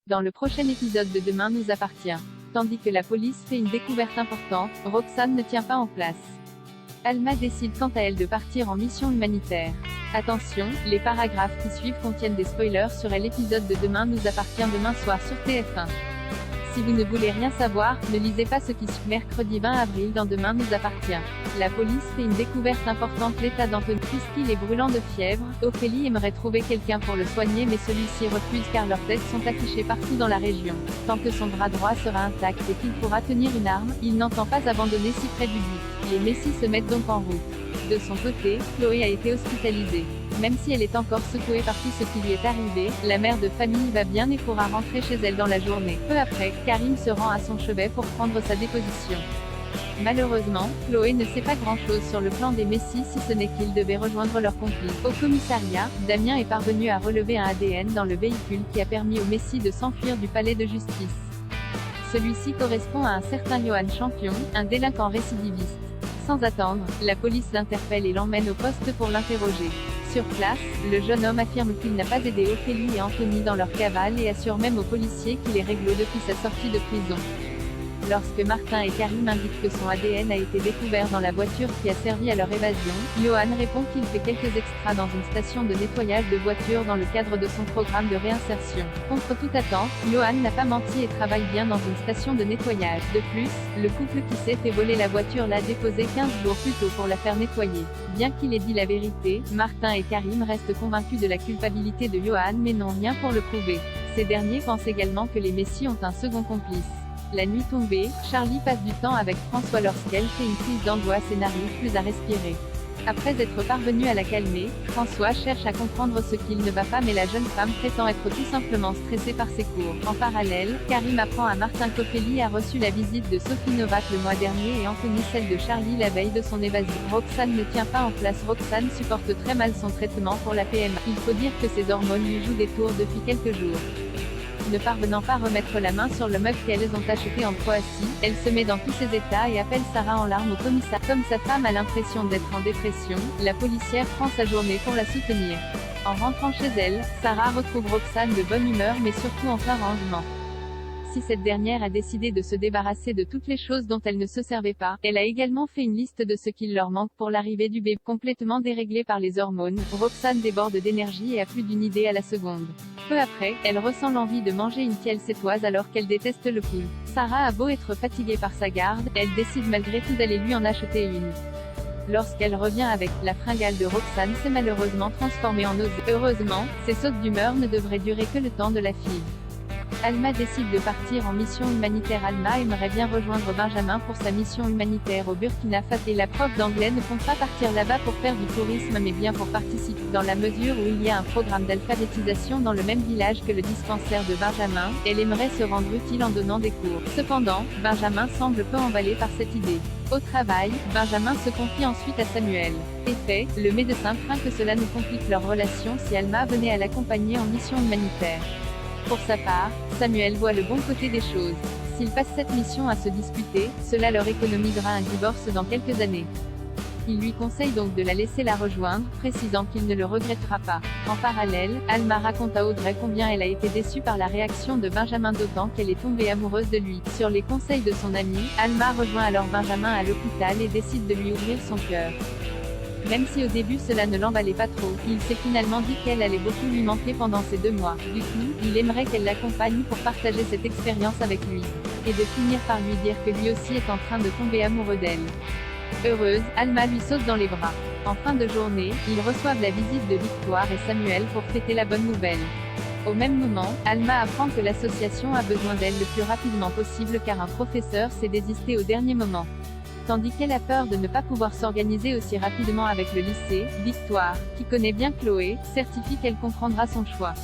Dans le prochain épisode de Demain nous appartient. Tandis que la police fait une découverte importante, Roxane ne tient pas en place. Alma décide quant à elle de partir en mission humanitaire. Attention, les paragraphes qui suivent contiennent des spoilers sur l'épisode de Demain nous appartient demain soir sur TF1. Si vous ne voulez rien savoir, ne lisez pas ce qui suit. Mercredi 20 avril dans Demain nous appartient. La police fait une découverte importante. L'état d'Anthony, puisqu'il est brûlant de fièvre. Ophélie aimerait trouver quelqu'un pour le soigner mais celui-ci refuse car leurs têtes sont affichées partout dans la région. Tant que son bras droit sera intact et qu'il pourra tenir une arme, il n'entend pas abandonner si près du but. Les Messi se mettent donc en route. De son côté, Chloé a été hospitalisée. Même si elle est encore secouée par tout ce qui lui est arrivé, la mère de famille va bien et pourra rentrer chez elle dans la journée. Peu après, Karim se rend à son chevet pour prendre sa déposition. Malheureusement, Chloé ne sait pas grand-chose sur le plan des Messi si ce n'est qu'ils devaient rejoindre leur complice. Au commissariat, Damien est parvenu à relever un ADN dans le véhicule qui a permis aux Messi de s'enfuir du palais de justice. Celui-ci correspond à un certain Johan Champion, un délinquant récidiviste. Sans attendre, la police l'interpelle et l'emmène au poste pour l'interroger. Sur place, le jeune homme affirme qu'il n'a pas aidé Ophélie et Anthony dans leur cavale et assure même aux policiers qu'il est réglo depuis sa sortie de prison. Lorsque Martin et Karim indiquent que son ADN a été découvert dans la voiture qui a servi à leur évasion, Johan répond qu'il fait quelques extras dans une station de nettoyage de voitures dans le cadre de son programme de réinsertion. Contre toute attente, Johan n'a pas menti et travaille bien dans une station de nettoyage. De plus, le couple qui s'est fait voler la voiture l'a déposée 15 jours plus tôt pour la faire nettoyer. Bien qu'il ait dit la vérité, Martin et Karim restent convaincus de la culpabilité de Johan mais n'ont rien pour le prouver. Ces derniers pensent également que les Messi ont un second complice. La nuit tombée, Charlie passe du temps avec François lorsqu'elle fait une crise d'angoisse et n'arrive plus à respirer. Après être parvenu à la calmer, François cherche à comprendre ce qu'il ne va pas mais la jeune femme prétend être tout simplement stressée par ses cours. En parallèle, Karim apprend à Martin qu'Ophélie a reçu la visite de Sophie Novak le mois dernier et Anthony celle de Charlie la veille de son évasion. Roxane ne tient pas en place. Roxane supporte très mal son traitement pour la PMA. Il faut dire que ses hormones lui jouent des tours depuis quelques jours. Ne parvenant pas à remettre la main sur le meuble qu'elles ont acheté en Croatie, elle se met dans tous ses états et appelle Sarah en larmes au commissariat. Comme sa femme a l'impression d'être en dépression, la policière prend sa journée pour la soutenir. En rentrant chez elle, Sarah retrouve Roxane de bonne humeur mais surtout en plein rangement. Si cette dernière a décidé de se débarrasser de toutes les choses dont elle ne se servait pas, elle a également fait une liste de ce qu'il leur manque pour l'arrivée du bébé. Complètement déréglée par les hormones, Roxane déborde d'énergie et a plus d'une idée à la seconde. Peu après, elle ressent l'envie de manger une tielle sétoise alors qu'elle déteste le poulet. Sarah a beau être fatiguée par sa garde, elle décide malgré tout d'aller lui en acheter une. Lorsqu'elle revient avec la fringale de Roxane s'est malheureusement transformée en nausée. Heureusement, ces sautes d'humeur ne devraient durer que le temps de la fille. Alma décide de partir en mission humanitaire. Alma aimerait bien rejoindre Benjamin pour sa mission humanitaire au Burkina Faso et la prof d'anglais ne compte pas partir là-bas pour faire du tourisme mais bien pour participer, dans la mesure où il y a un programme d'alphabétisation dans le même village que le dispensaire de Benjamin, elle aimerait se rendre utile en donnant des cours. Cependant, Benjamin semble peu emballé par cette idée. Au travail, Benjamin se confie ensuite à Samuel. Effet, le médecin craint que cela ne complique leur relation si Alma venait à l'accompagner en mission humanitaire. Pour sa part, Samuel voit le bon côté des choses. S'ils passent cette mission à se disputer, cela leur économisera un divorce dans quelques années. Il lui conseille donc de la laisser la rejoindre, précisant qu'il ne le regrettera pas. En parallèle, Alma raconte à Audrey combien elle a été déçue par la réaction de Benjamin d'autant qu'elle est tombée amoureuse de lui. Sur les conseils de son ami, Alma rejoint alors Benjamin à l'hôpital et décide de lui ouvrir son cœur. Même si au début cela ne l'emballait pas trop, il s'est finalement dit qu'elle allait beaucoup lui manquer pendant ces 2 mois. Du coup, il aimerait qu'elle l'accompagne pour partager cette expérience avec lui. Et de finir par lui dire que lui aussi est en train de tomber amoureux d'elle. Heureuse, Alma lui saute dans les bras. En fin de journée, ils reçoivent la visite de Victoire et Samuel pour fêter la bonne nouvelle. Au même moment, Alma apprend que l'association a besoin d'elle le plus rapidement possible car un professeur s'est désisté au dernier moment. Tandis qu'elle a peur de ne pas pouvoir s'organiser aussi rapidement avec le lycée, Victoire, qui connaît bien Chloé, certifie qu'elle comprendra son choix.